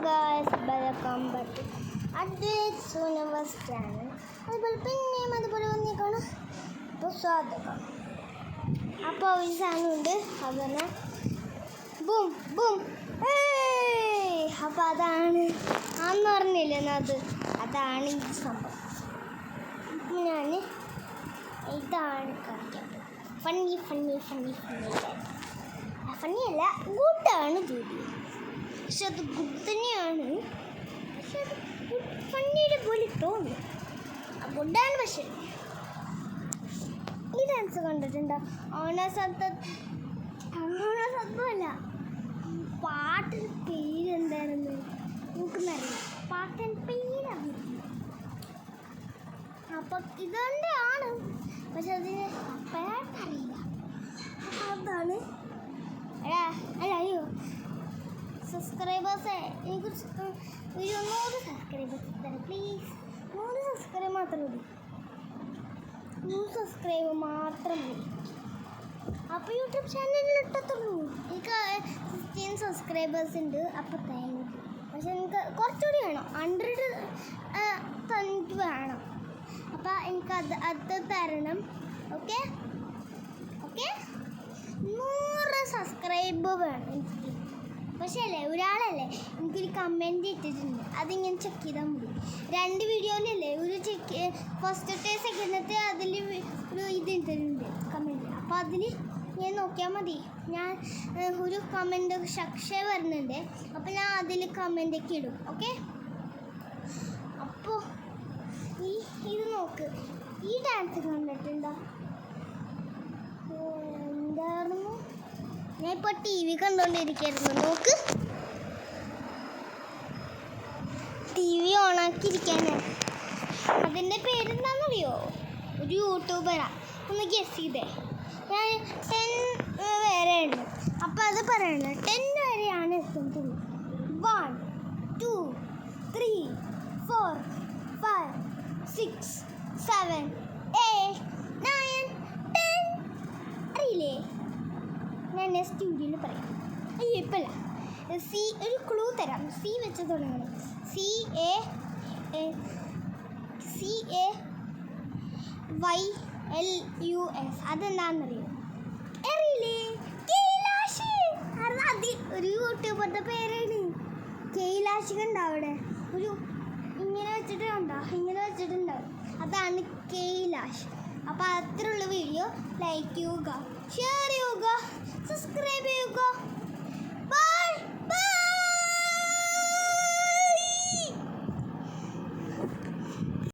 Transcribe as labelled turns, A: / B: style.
A: Guys, welcome back to Advaith's universe channel. അതുപോലെ വന്നിരിക്കണം. അപ്പോൾ സ്വാഗതം. അപ്പോൾ ഒരു സാധനമുണ്ട്, അതന്നെ ബൂം ബൂം. അപ്പോൾ അതാണ് ആന്ന് പറഞ്ഞില്ലേ, അതാണ് ഈ സംഭവം. ഞാൻ ഇതാണ് കളിക്കാൻ ഫണ്ണി ഫണ്ണിയല്ല, ഗുഡാണ് ജോലി. പക്ഷെ അത് ഗുഡ് തന്നെയാണ്, പക്ഷെ അത് ഫണ്ണിയുടെ പോലെ തോന്നി. ഗുഡാണ്. പക്ഷെ ഈ ഡാൻസ് കണ്ടിട്ടുണ്ടോ? ഓണസദ്യമല്ല, പാട്ടിന് പേരെന്താണെന്ന് നമുക്കെന്നറിയാം. പാട്ടിന് പേരറിയില്ല. അപ്പം ഇതുകൊണ്ടാണ്, പക്ഷെ അതിന് അപ്പോഴായിട്ടറിയില്ല. അതാണ് അയ്യോ സബ്സ്ക്രൈബേഴ്സേ, എനിക്ക് ഒരു 100 സബ്സ്ക്രൈബേഴ്സ് തരാം പ്ലീസ്. 100 സബ്സ്ക്രൈബ് മാത്രം മതി. 100 സബ്സ്ക്രൈബ് മാത്രം മതി. അപ്പോൾ യൂട്യൂബ് ചാനലിൽ ഇട്ടത്തുള്ളൂ. എനിക്ക് 15 സബ്സ്ക്രൈബേഴ്സ് ഉണ്ട്. അപ്പോൾ താങ്ക് യു. പക്ഷെ എനിക്ക് കുറച്ചുകൂടി വേണം. 100 എനിക്ക് വേണം. അപ്പോൾ എനിക്ക് അത് തരണം. ഓക്കെ 100 സബ്സ്ക്രൈബ് വേണം എനിക്ക്. പക്ഷേ ഒരാളല്ലേ എനിക്കൊരു കമൻറ്റ് ഇട്ടിട്ടുണ്ട്, അതിങ്ങനെ ചെക്ക് ചെയ്താൽ മതി. 2 വീഡിയോയിലല്ലേ ഒരു ഫസ്റ്റത്തെ സെക്കൻഡത്തെ അതിൽ ഒരു ഇത് ഇട്ടിട്ടുണ്ട് കമൻറ്റ്. അപ്പോൾ അതിൽ ഞാൻ നോക്കിയാൽ മതി. ഞാൻ ഒരു കമൻറ്റ് ശക്ഷ വരുന്നുണ്ട്, അപ്പോൾ ഞാൻ അതിൽ കമൻറ്റൊക്കെ ഇടും. ഓക്കെ, അപ്പോൾ ഇത് നോക്ക്. ഈ ഡാൻസ് കണ്ടിട്ടുണ്ടോ? എന്തായിരുന്നു? ഞാൻ ഇപ്പോൾ TV കണ്ടുകൊണ്ടിരിക്കുകയായിരുന്നു. നോക്ക്, TV ഓണാക്കിയിരിക്കാന്. അതിൻ്റെ പേരെന്താണെന്നറിയോ? ഒരു യൂട്യൂബറാണ്. ഒന്ന് ഗെസ് ചെയ്തേ. ഞാൻ 10 വരെ ഉണ്ട്. അപ്പോൾ അത് പറയണത് 10 വരെയാണ് എത്തുന്നത്. 1 2 3 4 5 6 7 8 9 10. അറിയില്ലേ? ഞാൻ നെക്സ്റ്റ് വീഡിയോയിൽ പറയാം. അയ്യോ ഇപ്പല്ല. ഒരു ക്ലൂ തരാം. സി വെച്ച് തുടങ്ങണം. CAYLUS. അതെന്താണെന്നറിയോ? അറിയില്ലേ? കൈലാഷ്. അത് ഒരു യൂട്യൂബറുടെ പേരാണ്. കൈലാഷ് കണ്ടോ അവിടെ? ഒരു ഇങ്ങനെ വെച്ചിട്ടുണ്ടാവും. അതാണ് കൈലാഷ്. അപ്പോൾ അത്രയുള്ള വീഡിയോ ലൈക്ക് ചെയ്യുക, ഷെയർ ചെയ്യുക, സബ്സ്ക്രൈബ് ചെയ്യുക. Bye bye.